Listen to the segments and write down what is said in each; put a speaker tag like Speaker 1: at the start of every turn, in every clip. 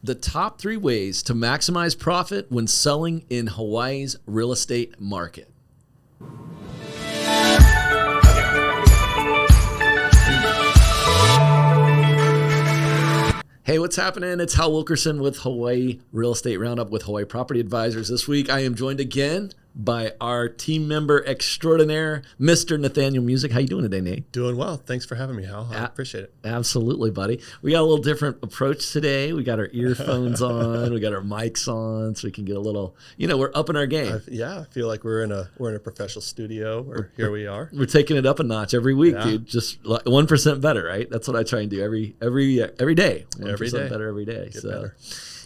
Speaker 1: The top 3 ways to maximize profit when selling in Hawaii's real estate market. Hey, what's happening? It's Hal Wilkerson with Hawaii Real Estate Roundup with Hawaii Property Advisors. This week, I am joined again by our team member extraordinaire, Mr. Nathaniel Music. How you doing today, Nate?
Speaker 2: Doing well. Thanks for having me, Hal. I appreciate it.
Speaker 1: Absolutely, buddy. We got a little different approach today. We got our earphones on. We got our mics on, so we can get a little. We're upping our game.
Speaker 2: I feel like we're in a professional studio. Here we are.
Speaker 1: We're taking it up a notch every week, dude. Just 1% better, right? That's what I try and do every day. 1% better every day.
Speaker 2: Get better.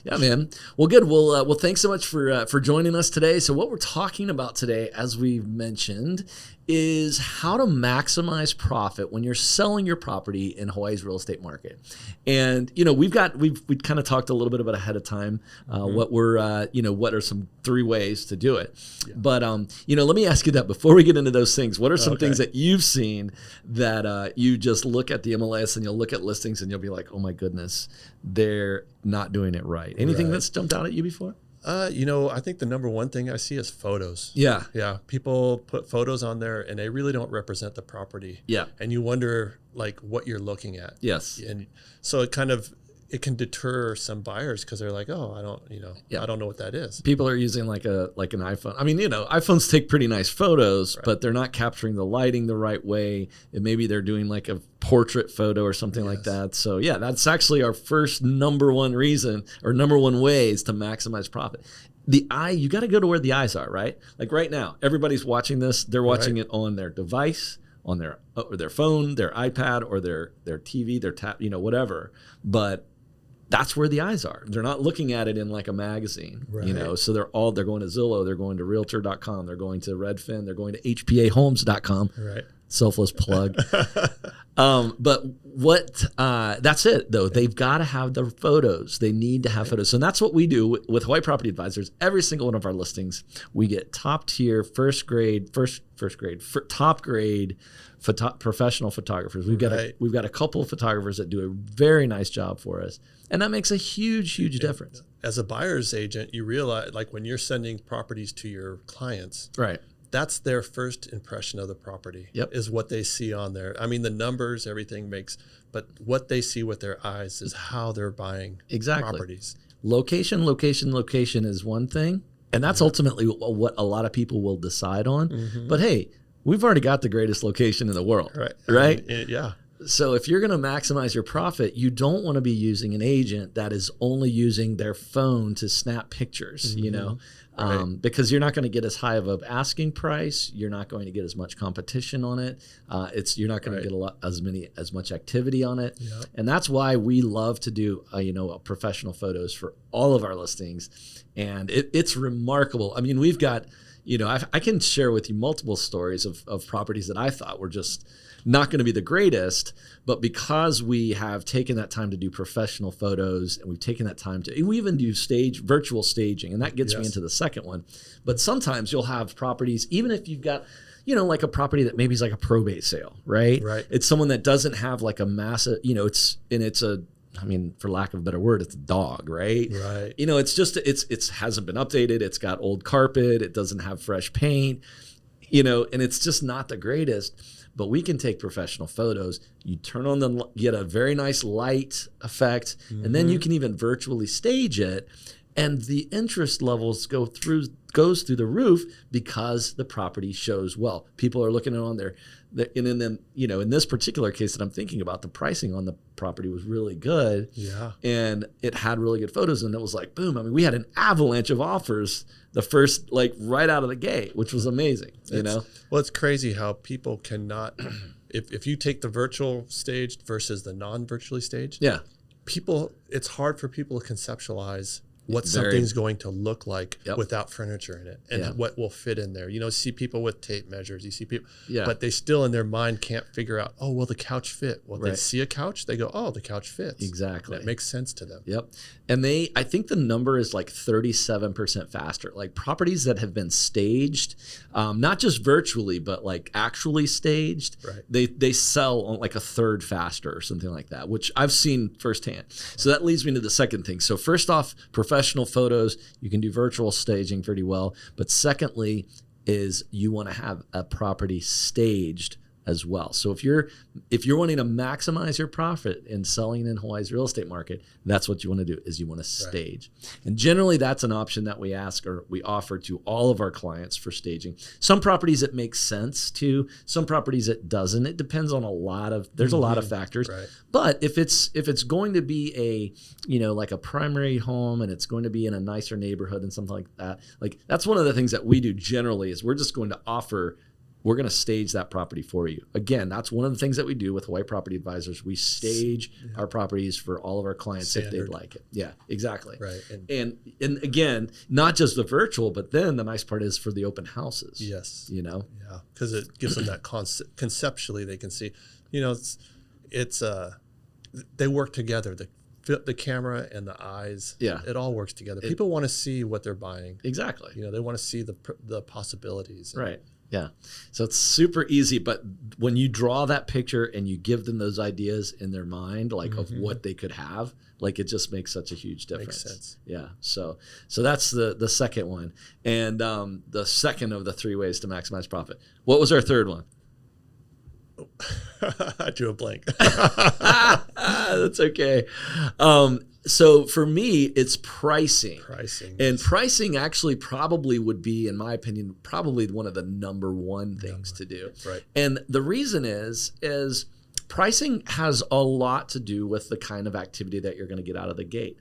Speaker 1: Yeah, man. Well, good. Well, thanks so much for joining us today. So what we're talking about today, as we've mentioned, is how to maximize profit when you're selling your property in Hawaii's real estate market. And we've kind of talked a little bit about ahead of time what are some 3 ways to do it. Yeah. But let me ask you that before we get into those things. What are some things that you've seen that you just look at the MLS and you'll look at listings and you'll be like, oh my goodness, they're not doing it right. Anything that's jumped out at you before?
Speaker 2: I think the number one thing I see is photos.
Speaker 1: Yeah.
Speaker 2: Yeah. People put photos on there and they really don't represent the property.
Speaker 1: Yeah.
Speaker 2: And you wonder like what you're looking at.
Speaker 1: Yes.
Speaker 2: And so it can deter some buyers because they're like, oh, I don't know what that is.
Speaker 1: People are using like an iPhone. I mean, iPhones take pretty nice photos, but they're not capturing the lighting the right way. And maybe they're doing like a portrait photo or something like that. So yeah, that's actually our first number one reason or number one ways to maximize profit. The eye, you got to go to where the eyes are, right? Like right now, everybody's watching this. They're watching it on their device, on their phone, their iPad, or their TV, their tab, whatever. But that's where the eyes are. They're not looking at it in like a magazine, So they're going to Zillow, they're going to Realtor.com, they're going to Redfin, they're going to HPAHomes.com.
Speaker 2: Right.
Speaker 1: Selfless plug. But that's it though. They've got to have the photos. They need to have photos. And that's what we do with Hawaii Property Advisors. Every single one of our listings, we get top tier, top grade professional photographers. We've got a couple of photographers that do a very nice job for us. And that makes a huge difference.
Speaker 2: As a buyer's agent, you realize like when you're sending properties to your clients,
Speaker 1: right?
Speaker 2: That's their first impression of the property.
Speaker 1: Yep.
Speaker 2: Is what they see on there. I mean, the numbers, everything but what they see with their eyes is how they're buying properties. Location
Speaker 1: is one thing, and that's ultimately what a lot of people will decide on. Mm-hmm. But hey, we've already got the greatest location in the world, right?
Speaker 2: Yeah.
Speaker 1: So if you're going to maximize your profit, you don't want to be using an agent that is only using their phone to snap pictures, because you're not going to get as high of an asking price. You're not going to get as much competition on it. You're not going to get as much activity on it. Yep. And that's why we love to do, professional photos for all of our listings. And it's remarkable. I mean, we've got, I can share with you multiple stories of properties that I thought were just not going to be the greatest, but because we have taken that time to do professional photos and we've taken that time we even do virtual staging, and that gets me into the second one. But sometimes you'll have properties, even if you've got, like a property that maybe is like a probate sale, right?
Speaker 2: Right.
Speaker 1: It's someone that doesn't have like a massive, for lack of a better word, it's a dog, right?
Speaker 2: Right.
Speaker 1: It hasn't been updated. It's got old carpet. It doesn't have fresh paint, and it's just not the greatest. But we can take professional photos. You turn on get a very nice light effect, and then you can even virtually stage it. And the interest levels goes through the roof because the property shows well. People are looking on there. And then, in this particular case that I'm thinking about, the pricing on the property was really good. Yeah. And it had really good photos. And it was like, boom. I mean, we had an avalanche of offers the first, right out of the gate, which was amazing, Well,
Speaker 2: it's crazy how people cannot, if you take the virtual staged versus the non-virtually staged.
Speaker 1: Yeah.
Speaker 2: It's hard for people to conceptualize what something's going to look like without furniture in it, and what will fit in there. You see people with tape measures, you see people, but they still in their mind can't figure out, oh, will the couch fit? Well, they see a couch, they go, oh, the couch fits.
Speaker 1: Exactly.
Speaker 2: That makes sense to them.
Speaker 1: Yep. And I think the number is like 37% faster. Like properties that have been staged, not just virtually, but like actually staged, they sell on like a third faster or something like that, which I've seen firsthand. So that leads me to the second thing. So first off, professional photos, you can do virtual staging pretty well. But secondly is you want to have a property staged as well. So if you're wanting to maximize your profit in selling in Hawaii's real estate market, that's what you want to do, is you want to stage. And generally that's an option that we ask or we offer to all of our clients for staging. Some properties it makes sense to, some properties it doesn't. It depends on a lot of factors. Right. But if it's going to be like a primary home and it's going to be in a nicer neighborhood and something like that, like that's one of the things that we do generally is we're just going to offer. We're going to stage that property for you. Again, that's one of the things that we do with Hawaii Property Advisors. We stage our properties for all of our clients if they'd like it. Yeah, exactly. Right. And again, not just the virtual, but then the nice part is for the open houses.
Speaker 2: Yes. Yeah, because it gives them that conceptually they can see. It's they work together. The camera and the eyes, it all works together. People want to see what they're buying.
Speaker 1: Exactly.
Speaker 2: They want to see the possibilities.
Speaker 1: Right. Yeah. So it's super easy, but when you draw that picture and you give them those ideas in their mind, like of what they could have, like it just makes such a huge difference. Makes sense. Yeah. So that's the second one. And the second of the 3 ways to maximize profit. What was our third one?
Speaker 2: I drew a blank.
Speaker 1: That's okay. So for me, it's pricing. And pricing actually probably would be, in my opinion, probably one of the number one things to do. Right. And the reason is pricing has a lot to do with the kind of activity that you're going to get out of the gate.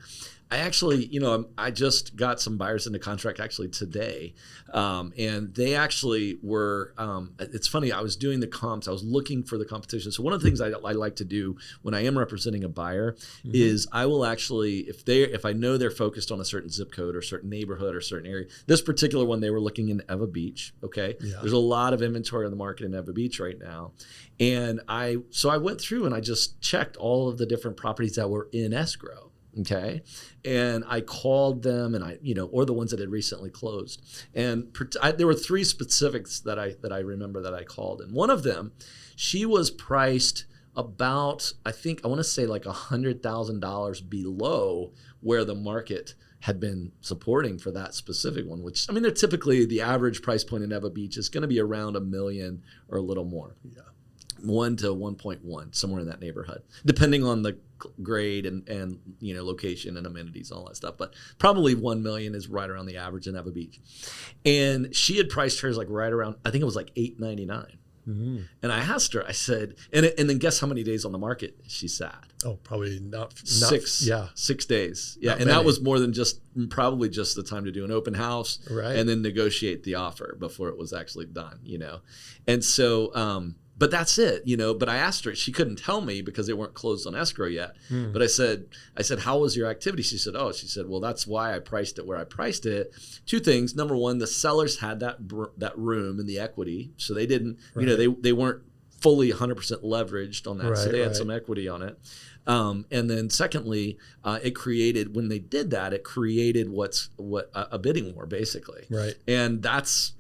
Speaker 1: I actually, I just got some buyers into contract actually today. And they actually were, it's funny, I was doing the comps, I was looking for the competition. So one of the things I like to do when I am representing a buyer is I will actually, if I know they're focused on a certain zip code or certain neighborhood or certain area, this particular one, they were looking in Eva Beach, okay? Yeah. There's a lot of inventory on the market in Eva Beach right now. And so I went through and I just checked all of the different properties that were in escrow. Okay. And I called them and or the ones that had recently closed. And there were 3 specifics that I remember that I called. And one of them, she was priced about, I want to say like $100,000 below where the market had been supporting for that specific one, which, they're typically, the average price point in Eva Beach is going to be around $1 million or a little more. Yeah. 1 to 1.1, somewhere in that neighborhood, depending on the grade and location and amenities and all that stuff. But probably 1 million is right around the average in Eva Beach. And she had priced hers like right around, I think it was like $899. And I asked her, I said, and then guess how many days on the market she sat?
Speaker 2: Oh, probably not
Speaker 1: 6. Yeah. 6 days. Yeah. And that was more than probably just the time to do an open house and then negotiate the offer before it was actually done, And so, but that's it, but I asked her, she couldn't tell me because they weren't closed on escrow yet. But I said, how was your activity? She said, well, that's why I priced it where I priced it. 2 things. Number one, the sellers had that room in the equity. So they didn't, they weren't fully 100% leveraged on that. So they had some equity on it. And then secondly, it created, when they did that, it created a bidding war basically. Right. And that's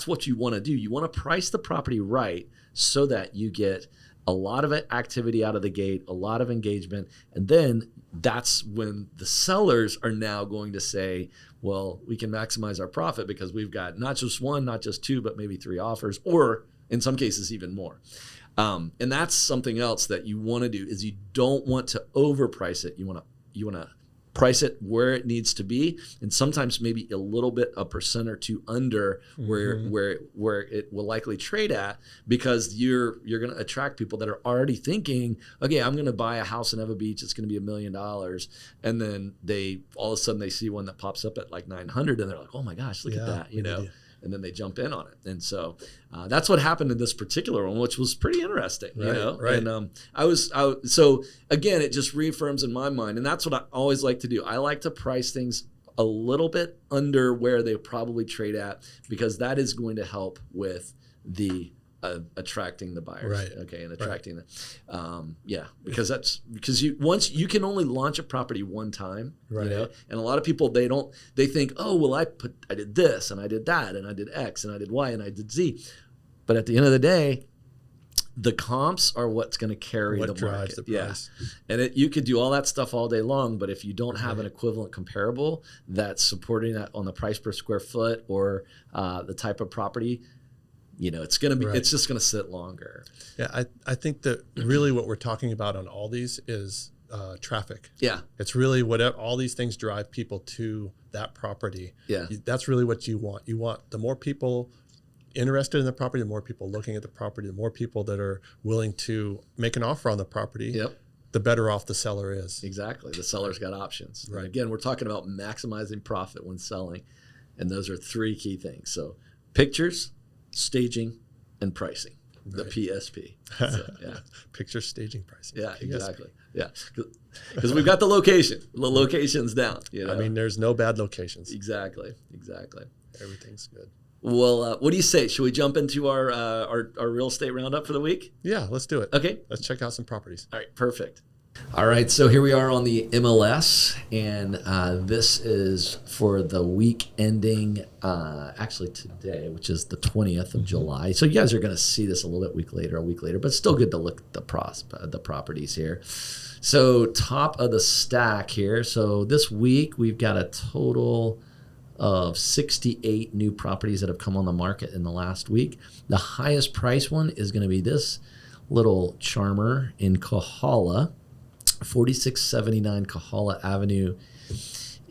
Speaker 1: what you want to do. You want to price the property right so that you get a lot of activity out of the gate, a lot of engagement. And then that's when the sellers are now going to say, well, we can maximize our profit because we've got not just 1, not just 2, but maybe 3 offers, or in some cases even more. And that's something else that you want to do is you don't want to overprice it. You want to price it where it needs to be, and sometimes maybe a little bit, 1% or 2 under where it will likely trade at, because you're going to attract people that are already thinking, okay, I'm going to buy a house in Eva Beach, it's going to be $1 million, and then all of a sudden they see one that pops up at like 900, and they're like, oh my gosh, look at that, and then they jump in on it. And so that's what happened in this particular one, which was pretty interesting, Right. And so again, it just reaffirms in my mind, and that's what I always like to do. I like to price things a little bit under where they probably trade at, because that is going to help with the attracting the buyers,
Speaker 2: right?
Speaker 1: Okay, and attracting them, because you can only launch a property one time,
Speaker 2: right?
Speaker 1: And a lot of people they think, oh well, I did this and I did that and I did X and I did Y and I did Z, but at the end of the day, the comps are what's going to carry the
Speaker 2: drives
Speaker 1: market.
Speaker 2: The price.
Speaker 1: And you could do all that stuff all day long, but if you don't have an equivalent comparable that's supporting that on the price per square foot or the type of property, it's going to be, it's just going to sit longer.
Speaker 2: Yeah. I think that really what we're talking about on all these is traffic.
Speaker 1: Yeah.
Speaker 2: It's really all these things drive people to that property.
Speaker 1: Yeah.
Speaker 2: That's really what you want. You want the more people interested in the property, the more people looking at the property, the more people that are willing to make an offer on the property, the better off the seller is.
Speaker 1: Exactly. The seller's got options.
Speaker 2: Right.
Speaker 1: And again, we're talking about maximizing profit when selling. And those are three key things. So pictures, staging, and pricing, the PSP. So, yeah.
Speaker 2: Picture, staging, pricing.
Speaker 1: Yeah, PSP. Exactly. Yeah. Because we've got the location. The location's down.
Speaker 2: I mean, there's no bad locations.
Speaker 1: Exactly.
Speaker 2: Everything's good.
Speaker 1: Well, what do you say? Should we jump into our real estate roundup for the week?
Speaker 2: Yeah, let's do it.
Speaker 1: Okay.
Speaker 2: Let's check out some properties.
Speaker 1: All right, perfect. All right, so here we are on the MLS, and this is for the week ending, actually today, which is the 20th of July. So you guys are going to see this a week later, but it's still good to look at the properties here. So top of the stack here. So this week we've got a total of 68 new properties that have come on the market in the last week. The highest price one is going to be this little charmer in Kahala, 4679 Kahala Avenue.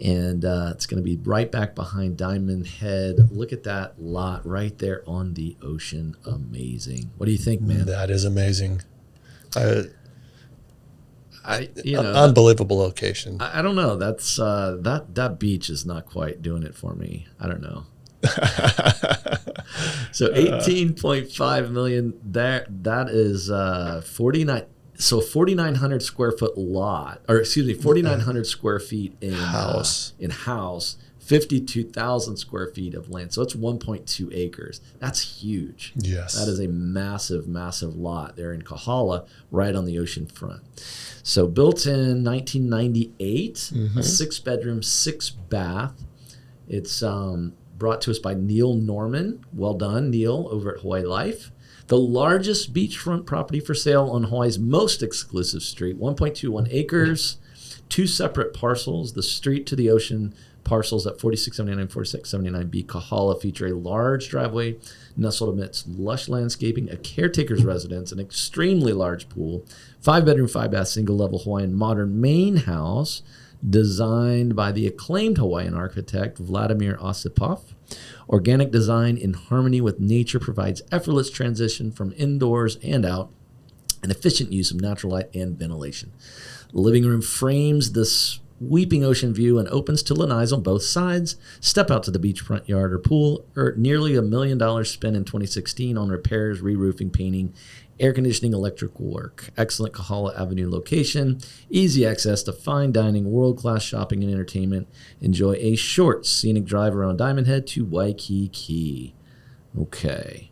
Speaker 1: And it's going to be right back behind Diamond Head. Look at that lot right there on the ocean. Amazing. What do you think, man?
Speaker 2: That is amazing.
Speaker 1: Unbelievable
Speaker 2: location.
Speaker 1: I don't know. That's that beach is not quite doing it for me. I don't know. So 18.5 million. That is 49. So 4,900 square foot lot, or excuse me, 4,900 square feet in house. 52,000 square feet of land. So it's 1.2 acres. That's huge.
Speaker 2: Yes.
Speaker 1: That is a massive, massive lot there in Kahala, right on the ocean front. So built in 1998, a 6-bedroom, 6-bath. It's brought to us by Neil Norman. Well done, Neil, over at Hawaii Life. The largest beachfront property for sale on Hawaii's most exclusive street, 1.21 acres, 2 separate parcels. The street to the ocean parcels at 4679 and 4679B Kahala feature a large driveway nestled amidst lush landscaping, a caretaker's residence, an extremely large pool, 5-bedroom, 5-bath, single-level Hawaiian modern main house designed by the acclaimed Hawaiian architect Vladimir Osipov. Organic design in harmony with nature provides effortless transition from indoors and out, and efficient use of natural light and ventilation. The living room frames this sweeping ocean view and opens to lanais on both sides. Step out to the beachfront yard or pool. Nearly $1 million spent in 2016 on repairs, re-roofing, painting, air conditioning, electrical work. Excellent Kahala Avenue location. Easy access to fine dining, world-class shopping and entertainment. Enjoy a short scenic drive around Diamond Head to Waikiki. Okay.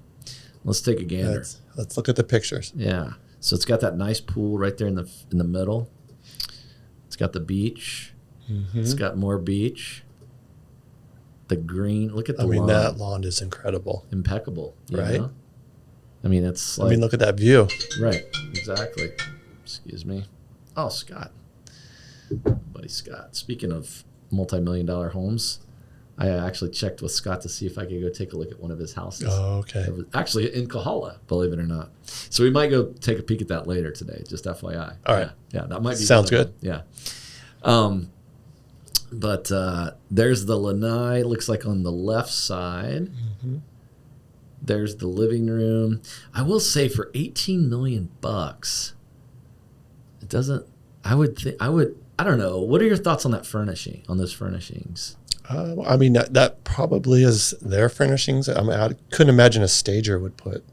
Speaker 1: Let's take a gander.
Speaker 2: Let's look at the pictures.
Speaker 1: Yeah. So it's got that nice pool right there in the middle. It's got the beach. It's got more beach. The green. Look at the lawn.
Speaker 2: That lawn is incredible.
Speaker 1: Impeccable.
Speaker 2: Right?
Speaker 1: Know? I mean, it's like...
Speaker 2: look at that view.
Speaker 1: Right. Exactly. Excuse me. Oh, Scott. Buddy Scott. Speaking of multi-million-dollar homes, I actually checked with Scott to see if I could go take a look at one of his houses.
Speaker 2: Oh, okay.
Speaker 1: Actually, in Kahala, believe it or not. So we might go take a peek at that later today, just FYI.
Speaker 2: All right.
Speaker 1: Yeah, that might be...
Speaker 2: Sounds good.
Speaker 1: Yeah. But there's the lanai, looks like on the left side. There's the living room. I will say for $18 million, it doesn't... I don't know. What are your thoughts on that furnishing, on those furnishings?
Speaker 2: That probably is their furnishings. I couldn't imagine a stager would put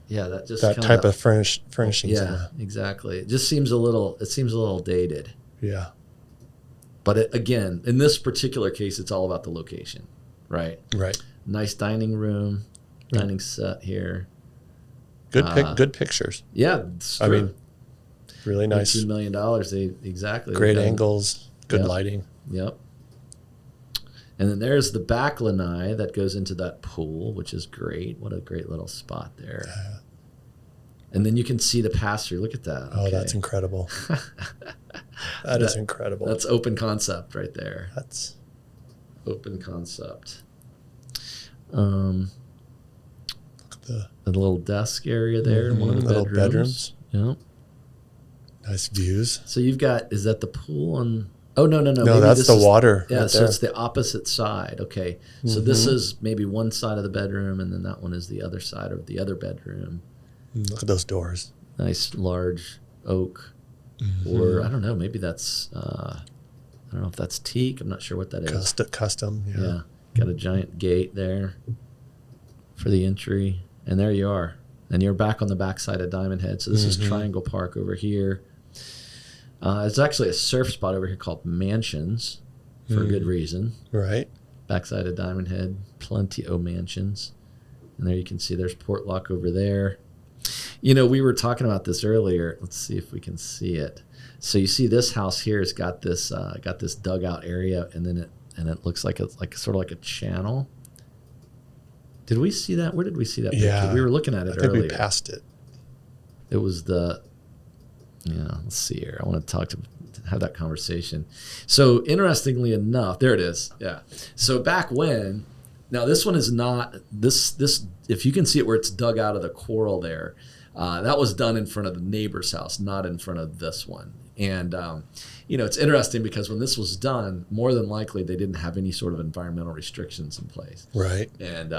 Speaker 2: that type of furnishings.
Speaker 1: Yeah, exactly. It just seems a little dated.
Speaker 2: Yeah.
Speaker 1: But again, in this particular case, it's all about the location, right?
Speaker 2: Right.
Speaker 1: Nice dining room, dining set here.
Speaker 2: Good pictures.
Speaker 1: Yeah,
Speaker 2: I mean, really nice.
Speaker 1: $18 million. Exactly.
Speaker 2: Great angles, good lighting.
Speaker 1: Yep. And then there's the back lanai that goes into that pool, which is great. What a great little spot there. And then you can see the pass-through. Look at that.
Speaker 2: Oh, that's incredible. That is incredible.
Speaker 1: That's open concept right there.
Speaker 2: That's
Speaker 1: open concept.
Speaker 2: Look at
Speaker 1: the little desk area there in one of the bedrooms. Yep.
Speaker 2: Nice views.
Speaker 1: So you've got, is that the pool on? Oh, no.
Speaker 2: No, maybe that's the water.
Speaker 1: Yeah,
Speaker 2: right
Speaker 1: so
Speaker 2: there.
Speaker 1: it's the opposite side. Okay. So this is maybe one side of the bedroom, and then that one is the other side of the other bedroom.
Speaker 2: Look at those doors.
Speaker 1: Nice large oak. Or I don't know, maybe that's, I don't know if that's teak. I'm not sure what that is.
Speaker 2: Custom,
Speaker 1: yeah. Got a giant gate there for the entry. And there you are. And you're back on the backside of Diamond Head. So this is Triangle Park over here. It's actually a surf spot over here called Mansions for good reason.
Speaker 2: Right.
Speaker 1: Backside of Diamond Head, plenty of mansions. And there you can see there's Portlock over there. You know, we were talking about this earlier. Let's see if we can see it. So you see this house here has got this dugout area, and then it looks like sort of like a channel. Did we see that? Where did we see that picture?
Speaker 2: Yeah,
Speaker 1: we were looking at it
Speaker 2: earlier.
Speaker 1: We
Speaker 2: passed it.
Speaker 1: It was let's see here. I want to have that conversation. So interestingly enough, there it is. Yeah. So back when, now this one is not this. If you can see it where it's dug out of the coral there, that was done in front of the neighbor's house, not in front of this one. And, it's interesting because when this was done, more than likely they didn't have any sort of environmental restrictions in place.
Speaker 2: Right.
Speaker 1: And,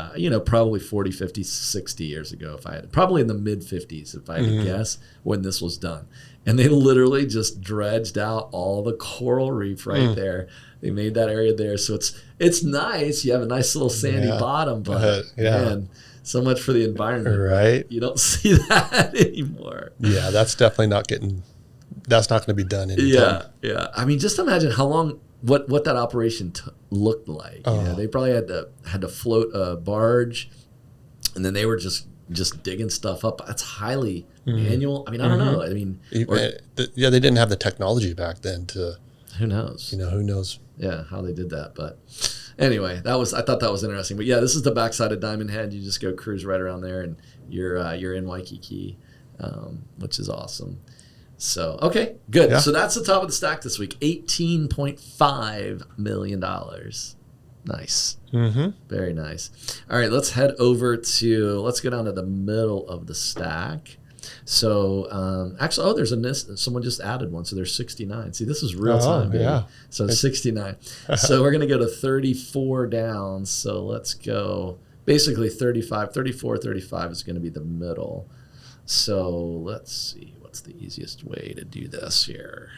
Speaker 1: probably 40, 50, 60 years ago, probably in the mid 50s, if I had to guess, when this was done. And they literally just dredged out all the coral reef right there. They made that area there. So it's nice. You have a nice little sandy bottom, but man, so much for the environment.
Speaker 2: Right.
Speaker 1: You don't see that anymore.
Speaker 2: Yeah, that's definitely that's not going to be done anytime.
Speaker 1: Yeah. I mean, just imagine how long, what that operation looked like.
Speaker 2: Oh.
Speaker 1: They probably had to float a barge, and then they were just digging stuff up. That's highly manual. I mean, I don't know. I mean,
Speaker 2: they didn't have the technology back then to.
Speaker 1: Who knows?
Speaker 2: Who knows?
Speaker 1: Yeah, how they did that. But anyway, I thought that was interesting. But yeah, this is the backside of Diamond Head. You just go cruise right around there, and you're in Waikiki, which is awesome. So, okay, good. Yeah. So that's the top of the stack this week, $18.5 million. Nice. Very nice. All right, let's go down to the middle of the stack. So, actually, someone just added one. So there's 69. See, this is real time, baby. Yeah. So it's 69. So we're going to go to 34 down. So let's go basically 35, 34, 35 is going to be the middle. So let's see. What's the easiest way to do this here?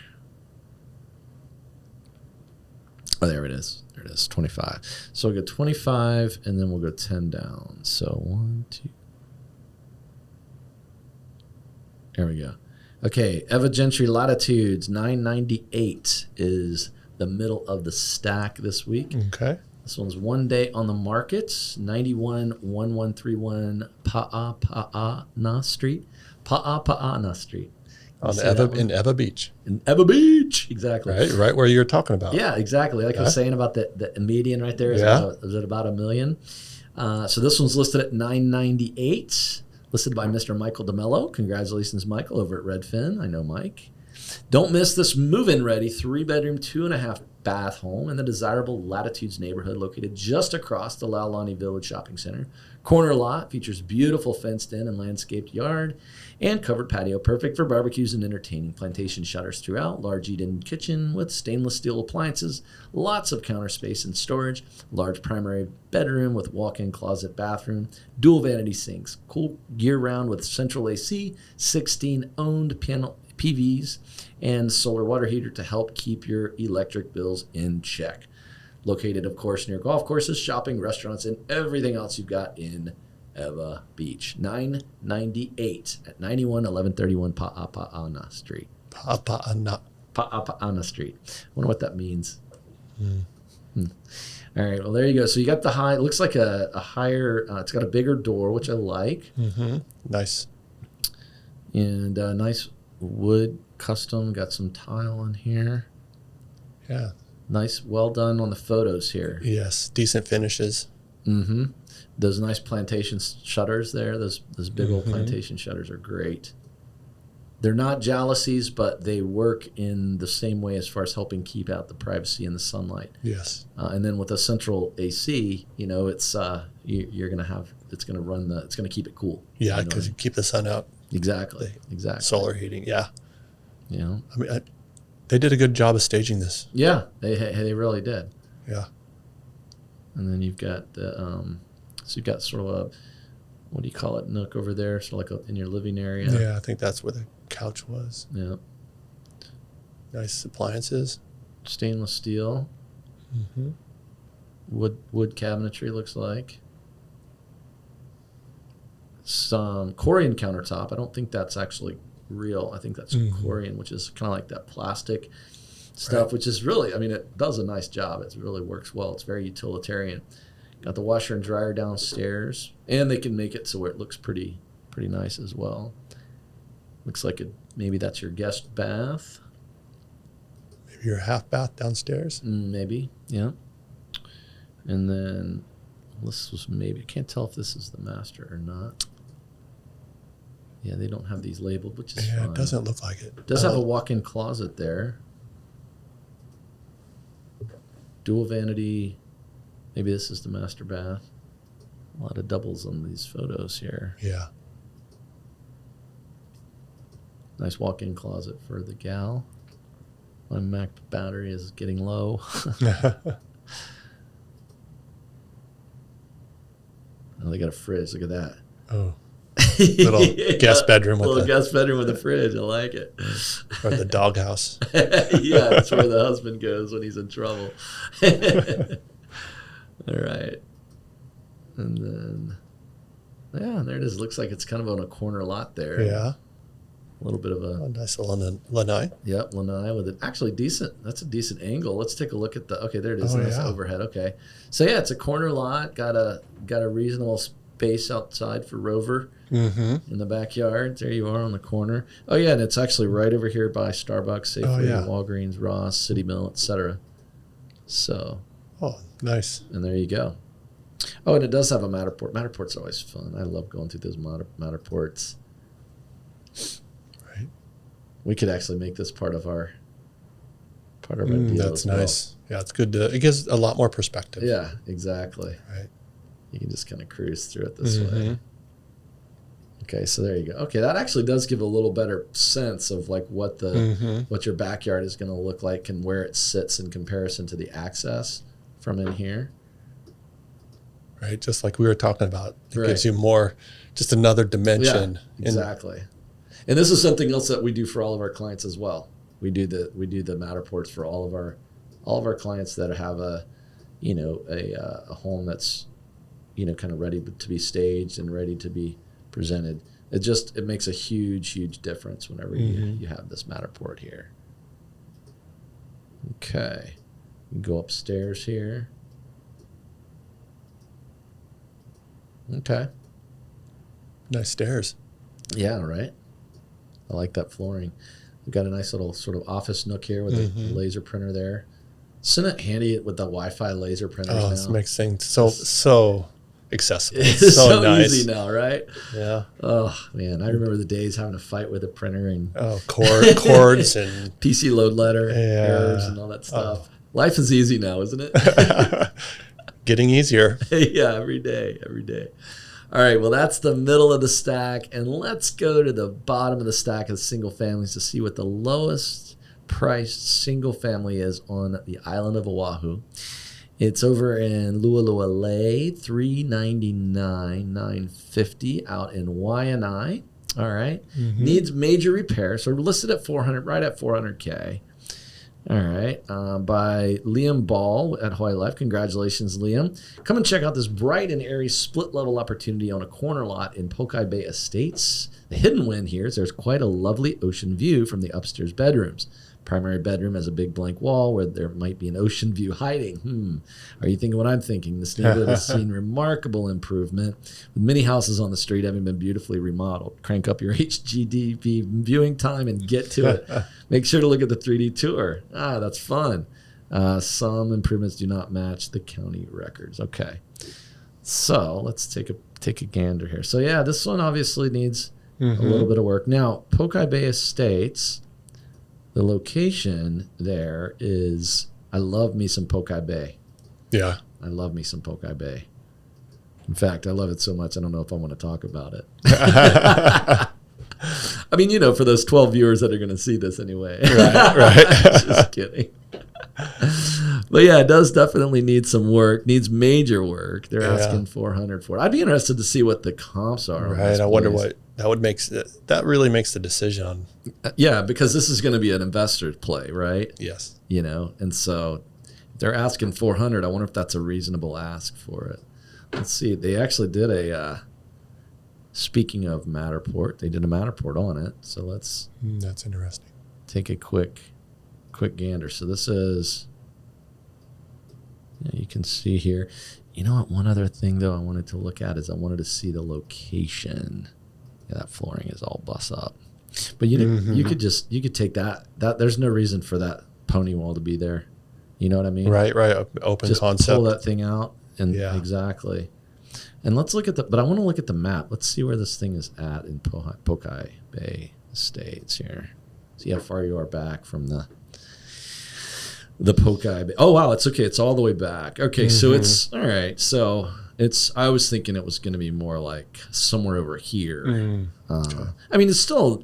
Speaker 1: Oh, there it is. There it is, 25. So we'll go 25, and then we'll go 10 down. So 1, 2. There we go. Okay, Eva Gentry Latitudes, 998 is the middle of the stack this week.
Speaker 2: Okay.
Speaker 1: This one's 1 day on the market, 911131 Pa'apa'ana Street. Pa'apa'ana Street.
Speaker 2: In Eva Beach.
Speaker 1: In Eva Beach, exactly.
Speaker 2: Right where you're talking about.
Speaker 1: Yeah, exactly. Like I was saying about the median right there is at about $1 million. So this one's listed at $998, listed by Mr. Michael DeMello. Congratulations, Michael, over at Redfin. I know Mike. Don't miss this move-in ready 3-bedroom, 2.5 bath home in the desirable Latitudes neighborhood located just across the Laulani Village Shopping Center. Corner lot features beautiful fenced-in and landscaped yard and covered patio, perfect for barbecues and entertaining. Plantation shutters throughout, large eat-in kitchen with stainless steel appliances, lots of counter space and storage, large primary bedroom with walk-in closet bathroom, dual vanity sinks, cool year-round with central AC, 16 owned panel PVs, and solar water heater to help keep your electric bills in check. Located, of course, near golf courses, shopping, restaurants, and everything else you've got in Eva Beach. 998 at 911131 Pa'apa'ana Street.
Speaker 2: Pa'apa'ana
Speaker 1: Street. I wonder what that means. All right, well, there you go. So you got the high, it looks like a higher, it's got a bigger door, which I like.
Speaker 2: Nice.
Speaker 1: And nice wood custom, got some tile in here.
Speaker 2: Yeah.
Speaker 1: Nice, well done on the photos here.
Speaker 2: Yes, decent finishes.
Speaker 1: Those nice plantation shutters there, those big old plantation shutters are great. They're not jalousies, but they work in the same way as far as helping keep out the privacy and the sunlight.
Speaker 2: Yes.
Speaker 1: And then with a central AC, you know, it's you're going to have, it's going to run it's going to keep it cool.
Speaker 2: Yeah, because you keep the sun out.
Speaker 1: Exactly.
Speaker 2: Solar heating. Yeah.
Speaker 1: You know,
Speaker 2: I mean, they did a good job of staging this.
Speaker 1: Yeah, they really did.
Speaker 2: Yeah.
Speaker 1: And then you've got the so you've got sort of a, what do you call it, nook over there, sort of like in your living area.
Speaker 2: Yeah, I think that's where the couch was.
Speaker 1: Yeah.
Speaker 2: Nice appliances.
Speaker 1: Stainless steel. Wood cabinetry looks like. Some Corian countertop. I don't think that's actually real. I think that's Corian, which is kind of like that plastic stuff, which is really, I mean, it does a nice job. It really works well. It's very utilitarian. Got the washer and dryer downstairs, and they can make it so where it looks pretty nice as well. Looks like maybe that's your guest bath.
Speaker 2: Maybe your half bath downstairs.
Speaker 1: Maybe, yeah. And then this was maybe, I can't tell if this is the master or not. Yeah, they don't have these labeled, which is fine.
Speaker 2: It doesn't look like it.
Speaker 1: It does have a walk-in closet there. Dual vanity. Maybe this is the master bath. A lot of doubles on these photos here.
Speaker 2: Yeah.
Speaker 1: Nice walk-in closet for the gal. My Mac battery is getting low. Oh, they got a fridge. Look at that.
Speaker 2: Oh. Little guest bedroom with
Speaker 1: little guest bedroom with a fridge. I like it.
Speaker 2: Or the doghouse.
Speaker 1: Yeah, that's where the husband goes when he's in trouble. All right. And then, yeah, there it is. Looks like it's kind of on a corner lot there.
Speaker 2: Yeah.
Speaker 1: A little bit of a
Speaker 2: nice little lanai.
Speaker 1: Yep, lanai with it. Actually, decent. That's a decent angle. Let's take a look at the. Okay, there it is. Nice overhead. Okay, so yeah, it's a corner lot. Got a reasonable space outside for Rover in the backyard. There you are on the corner. Oh yeah, and it's actually right over here by Starbucks, Safeway, Walgreens, Ross, City Mill, etc. So.
Speaker 2: Oh, nice.
Speaker 1: And there you go. Oh, and it does have a Matterport. Matterport's always fun. I love going through those Matterports.
Speaker 2: Right.
Speaker 1: We could actually make this part of our deal.
Speaker 2: That's nice. Yeah, it's good. It gives a lot more perspective.
Speaker 1: Yeah, exactly.
Speaker 2: Right.
Speaker 1: You can just kind of cruise through it this way. Okay, so there you go. Okay, that actually does give a little better sense of like what what your backyard is going to look like and where it sits in comparison to the access from in here.
Speaker 2: Right, just like we were talking about. It gives you more, just another dimension.
Speaker 1: Yeah, exactly. And this is something else that we do for all of our clients as well. We do the Matterports for all of our clients that have a home that's kind of ready to be staged and ready to be presented. It makes a huge difference whenever you have this Matterport here. Okay, you go upstairs here. Okay.
Speaker 2: Nice stairs.
Speaker 1: Yeah, right. I like that flooring. We've got a nice little sort of office nook here with a laser printer there. Isn't it handy with the Wi-Fi laser printers now?
Speaker 2: This makes things so accessible.
Speaker 1: It's so
Speaker 2: nice.
Speaker 1: Easy now, right?
Speaker 2: Yeah.
Speaker 1: Oh man, I remember the days having to fight with a printer and
Speaker 2: cords and
Speaker 1: PC load letter errors and all that stuff. Life is easy now, isn't it?
Speaker 2: Getting easier.
Speaker 1: Yeah, every day. All right, well, that's the middle of the stack, and let's go to the bottom of the stack of single families to see what the lowest priced single family is on the island of Oahu. It's over in Lualua, $399,950 out in Waianae. All right, needs major repair, so we're listed at right at $400K. All right, by Liam Ball at Hawaii Life. Congratulations, Liam. Come and check out this bright and airy split-level opportunity on a corner lot in Pokai Bay Estates. The hidden win here is there's quite a lovely ocean view from the upstairs bedrooms. Primary bedroom has a big blank wall where there might be an ocean view hiding. Are you thinking what I'm thinking? This neighborhood has seen remarkable improvement, with many houses on the street having been beautifully remodeled. Crank up your HGTV viewing time and get to it. Make sure to look at the 3D tour. That's fun. Some improvements do not match the county records. Okay, so let's take a gander here. So yeah, this one obviously needs a little bit of work. Now, Pokai Bay Estates, the location there is, I love me some Pokai Bay.
Speaker 2: Yeah.
Speaker 1: I love me some Pokai Bay. In fact, I love it so much, I don't know if I want to talk about it. I mean, for those 12 viewers that are going to see this anyway.
Speaker 2: Right.
Speaker 1: Just kidding. But yeah, it does definitely need some work, needs major work. They're asking $400 for it. I'd be interested to see what the comps are.
Speaker 2: Right. I wonder what that really makes the decision on.
Speaker 1: Yeah, because this is going to be an investor play, right?
Speaker 2: Yes.
Speaker 1: And so if they're asking $400, I wonder if that's a reasonable ask for it. Let's see. They actually did speaking of Matterport, they did a Matterport on it. So let's.
Speaker 2: That's interesting.
Speaker 1: Take a quick gander. So this is, you can see here. You know what? One other thing though I wanted to look at is I wanted to see the location. Yeah, that flooring is all bust up. But you could take that there's no reason for that pony wall to be there. You know what I mean?
Speaker 2: Right. Open
Speaker 1: just
Speaker 2: concept.
Speaker 1: Pull that thing out exactly. And let's look at but I want to look at the map. Let's see where this thing is at in Pokai Bay Estates here. See how far you are back from the Pokai Bay. Oh wow, it's okay. It's all the way back. Okay, so it's all right. So I was thinking it was going to be more like somewhere over here. I mean, it's still,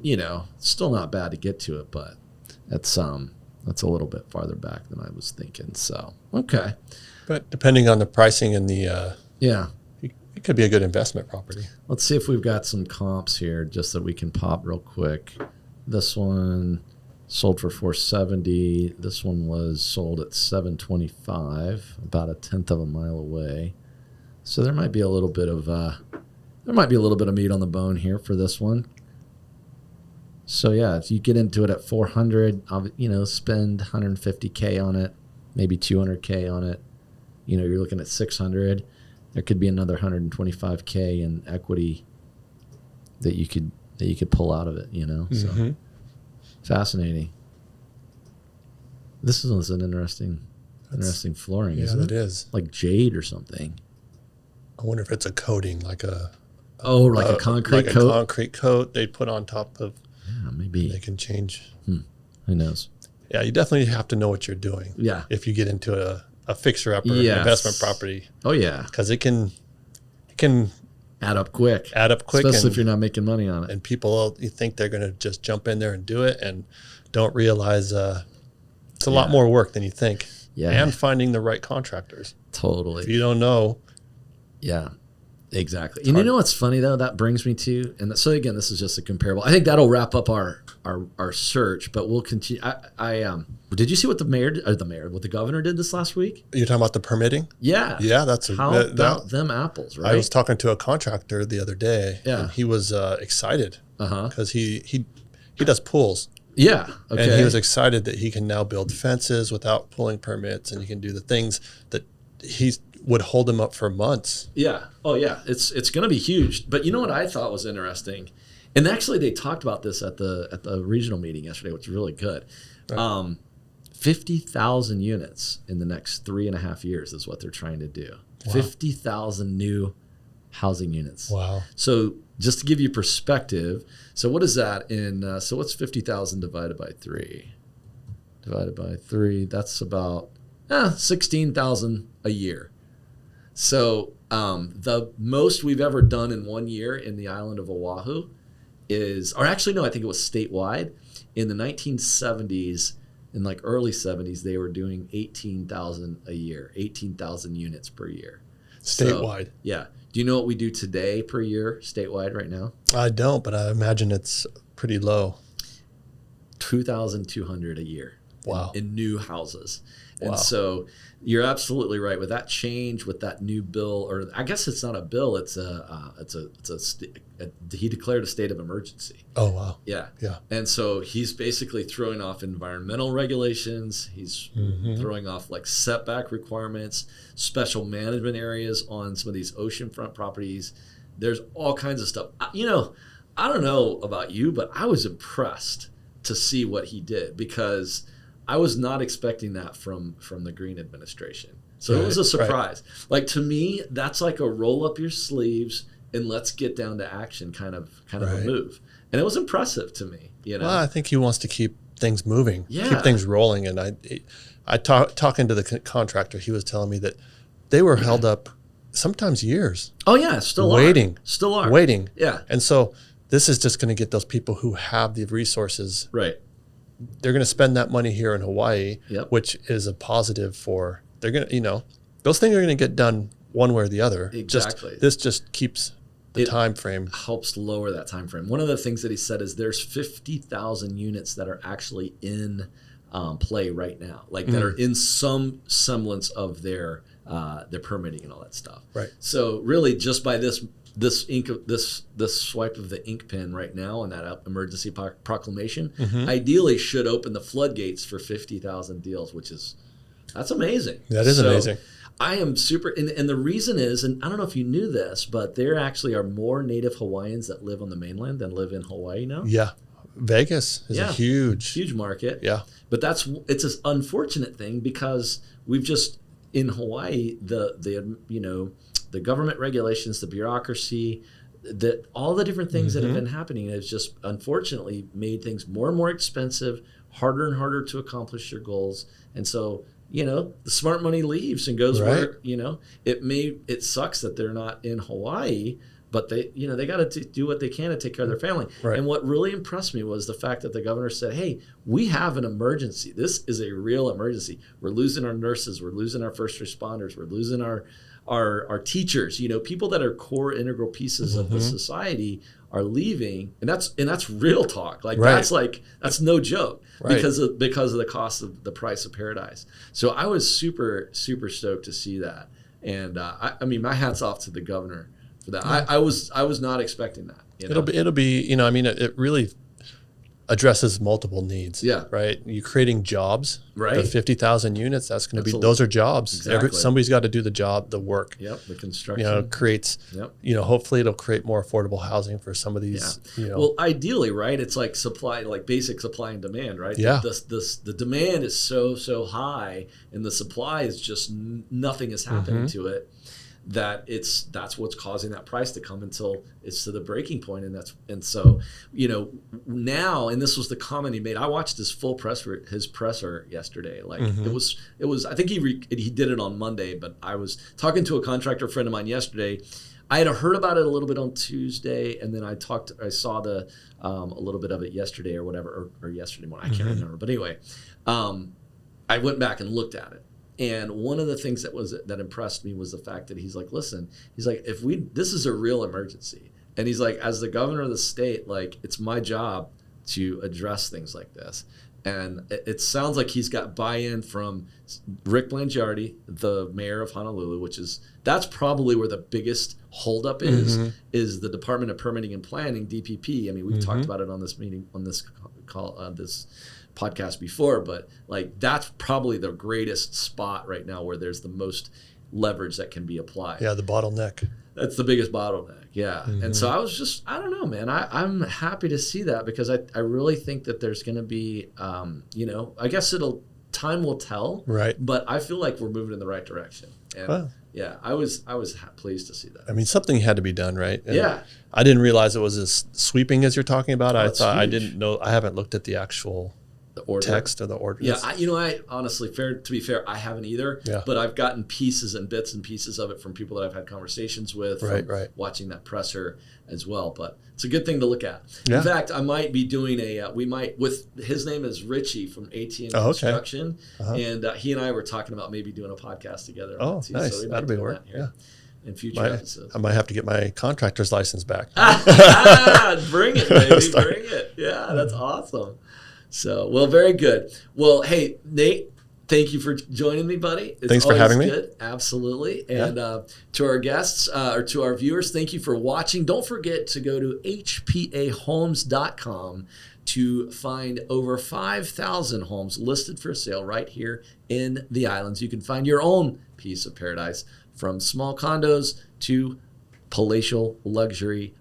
Speaker 1: still not bad to get to it, but that's a little bit farther back than I was thinking. So, okay.
Speaker 2: But depending on the pricing and the, it could be a good investment property.
Speaker 1: Let's see if we've got some comps here just that we can pop real quick. This one sold for $470. This one was sold at $725, about a tenth of a mile away. So there might be a little bit of meat on the bone here for this one. So yeah, if you get into it at $400, spend $150K on it, maybe $200K on it. You're looking at $600. There could be another $125K in equity that you could pull out of it. So fascinating. This is an interesting flooring.
Speaker 2: Yeah,
Speaker 1: isn't it?
Speaker 2: It is
Speaker 1: like jade or something.
Speaker 2: I wonder if it's a coating, like a
Speaker 1: concrete coat.
Speaker 2: A concrete coat they put on top of.
Speaker 1: Yeah, maybe
Speaker 2: they can change.
Speaker 1: Who knows?
Speaker 2: Yeah, you definitely have to know what you're doing.
Speaker 1: Yeah.
Speaker 2: If you get into a fixer-upper investment property.
Speaker 1: Oh yeah.
Speaker 2: Because it can
Speaker 1: add up quick. Especially if you're not making money on it.
Speaker 2: And people, you think they're going to just jump in there and do it, and don't realize it's a lot more work than you think.
Speaker 1: Yeah.
Speaker 2: And finding the right contractors.
Speaker 1: Totally.
Speaker 2: If you don't know.
Speaker 1: Yeah, exactly. And you know what's funny though? That brings me to, and so again, this is just a comparable. I think that'll wrap up our search, but we'll continue. Did you see what what the governor did this last week?
Speaker 2: You're talking about the permitting?
Speaker 1: Yeah.
Speaker 2: Yeah,
Speaker 1: how about them apples, right?
Speaker 2: I was talking to a contractor the other day, and he was excited because he does pools.
Speaker 1: Yeah. Okay.
Speaker 2: And he was excited that he can now build fences without pulling permits, and he can do the things that would hold him up for months.
Speaker 1: Yeah. Oh yeah. It's going to be huge. But you know what I thought was interesting, and actually they talked about this at the regional meeting yesterday, which was really good. Right. 50,000 units in the next 3.5 years is what they're trying to do. Wow. 50,000 new housing units.
Speaker 2: Wow.
Speaker 1: So just to give you perspective, so what is that in? So what's 50,000 divided by 3? Divided by 3, that's about 16,000 a year. So the most we've ever done in 1 year in the island of Oahu I think it was statewide. In the 1970s, in like early 70s, they were doing 18,000 a year, 18,000 units per year.
Speaker 2: Statewide.
Speaker 1: So, yeah. Do you know what we do today per year statewide right now?
Speaker 2: I don't, but I imagine it's pretty low.
Speaker 1: 2,200 a year. in new houses. And so you're absolutely right with that change, with that new bill, or I guess it's not a bill. He declared a state of emergency.
Speaker 2: Oh, wow.
Speaker 1: Yeah.
Speaker 2: Yeah.
Speaker 1: And so he's basically throwing off environmental regulations. He's throwing off like setback requirements, special management areas on some of these oceanfront properties. There's all kinds of stuff. You know, I don't know about you, but I was impressed to see what he did, because I was not expecting that from the Green administration. So it was a surprise. Like, to me, that's like a roll up your sleeves and let's get down to action kind of a move. And it was impressive to me. You know?
Speaker 2: Well, I think he wants to keep things moving,
Speaker 1: keep
Speaker 2: things rolling. And talking to the contractor, he was telling me that they were held up sometimes years.
Speaker 1: Oh yeah, still
Speaker 2: waiting.
Speaker 1: Yeah.
Speaker 2: And so this is just going to get those people who have the resources.
Speaker 1: Right.
Speaker 2: They're going to spend that money here in Hawaii, which is a positive for, they're going to, you know, those things are going to get done one way or the other.
Speaker 1: Exactly.
Speaker 2: This just keeps the time frame.
Speaker 1: Helps lower that time frame. One of the things that he said is there's 50,000 units that are actually in play right now, like that are in some semblance of their permitting and all that stuff.
Speaker 2: Right.
Speaker 1: So really, just by this swipe of the ink pen right now on that emergency proclamation, ideally should open the floodgates for 50,000 deals, that's amazing.
Speaker 2: That is amazing.
Speaker 1: I am super, and the reason is, and I don't know if you knew this, but there actually are more native Hawaiians that live on the mainland than live in Hawaii now.
Speaker 2: Yeah. Vegas is a huge
Speaker 1: market.
Speaker 2: Yeah.
Speaker 1: But it's an unfortunate thing, because we've just, in Hawaii, the government regulations, the bureaucracy, all the different things that have been happening has just unfortunately made things more and more expensive, harder and harder to accomplish your goals. And so, you know, the smart money leaves and goes where, you know, it sucks that they're not in Hawaii, but they got to do what they can to take care of their family. Right. And what really impressed me was the fact that the governor said, hey, we have an emergency. This is a real emergency. We're losing our nurses. We're losing our first responders. We're losing our teachers, you know, people that are core integral pieces of the society are leaving, and that's real talk. Like that's no joke, because of the cost of the price of paradise. So I was super stoked to see that, and I mean, my hat's off to the governor for that. I was not expecting that. You know?
Speaker 2: It'll be you know, I mean, it really addresses multiple needs.
Speaker 1: Yeah.
Speaker 2: Right. You're creating jobs. Right. The 50,000 units, that's going to be, those are jobs.
Speaker 1: Exactly.
Speaker 2: Somebody's got to do the work.
Speaker 1: Yep. The construction.
Speaker 2: You know, creates, you know, hopefully it'll create more affordable housing for some of these, you know.
Speaker 1: Well, ideally, right, it's like basic supply and demand, right?
Speaker 2: Yeah.
Speaker 1: The demand is so high, and the supply is just nothing is happening to it. That's what's causing that price to come until it's to the breaking point, and so, you know, now, and this was the comment he made. I watched his full presser yesterday. Like it was I think he did it on Monday, but I was talking to a contractor friend of mine yesterday. I had heard about it a little bit on Tuesday, and then I saw a little bit of it yesterday or whatever, or yesterday morning. I can't remember, but anyway, I went back and looked at it. And one of the things that impressed me was the fact that he's like, listen, he's like, this is a real emergency. And he's like, as the governor of the state, like, it's my job to address things like this. And it sounds like he's got buy-in from Rick Blangiardi, the mayor of Honolulu, that's probably where the biggest holdup is the Department of Permitting and Planning, DPP. I mean, we've talked about it on this meeting, on this call, this podcast before, but like that's probably the greatest spot right now where there's the most leverage that can be applied.
Speaker 2: Yeah, the bottleneck.
Speaker 1: That's the biggest bottleneck. Yeah. And so I don't know, man. I'm happy to see that, because I really think that there's going to be, you know, I guess time will tell. Right. But I feel like we're moving in the right direction. And yeah, I was pleased to see that.
Speaker 2: I mean, something had to be done, right? And
Speaker 1: yeah.
Speaker 2: I didn't realize it was as sweeping as you're talking about. I thought,
Speaker 1: huge.
Speaker 2: I didn't know. I haven't looked at the actual text of the ordinance.
Speaker 1: Yeah, I honestly, to be fair, I haven't either. Yeah. But I've gotten pieces and bits and pieces of it from people that I've had conversations with, watching that presser as well. But it's a good thing to look at. Yeah. In fact, I might be doing his name is Richie from AT&T Construction, and he and I were talking about maybe doing a podcast together.
Speaker 2: Oh, nice. So that'll be work. Yeah.
Speaker 1: In future episodes.
Speaker 2: I might have to get my contractor's license back.
Speaker 1: Bring it, baby. Bring it. Yeah, that's awesome. So, well, very good. Well, hey, Nate, thank you for joining me, buddy.
Speaker 2: Thanks for having me.
Speaker 1: Good. Absolutely. And to our guests or to our viewers, thank you for watching. Don't forget to go to hpahomes.com to find over 5,000 homes listed for sale right here in the islands. You can find your own piece of paradise, from small condos to palatial luxury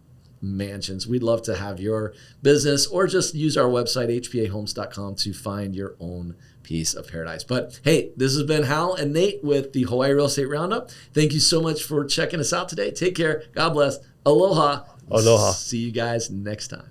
Speaker 1: mansions. We'd love to have your business, or just use our website, hpahomes.com, to find your own piece of paradise. But hey, this has been Hal and Nate with the Hawaii Real Estate Roundup. Thank you so much for checking us out today. Take care. God bless. Aloha.
Speaker 2: Aloha.
Speaker 1: See you guys next time.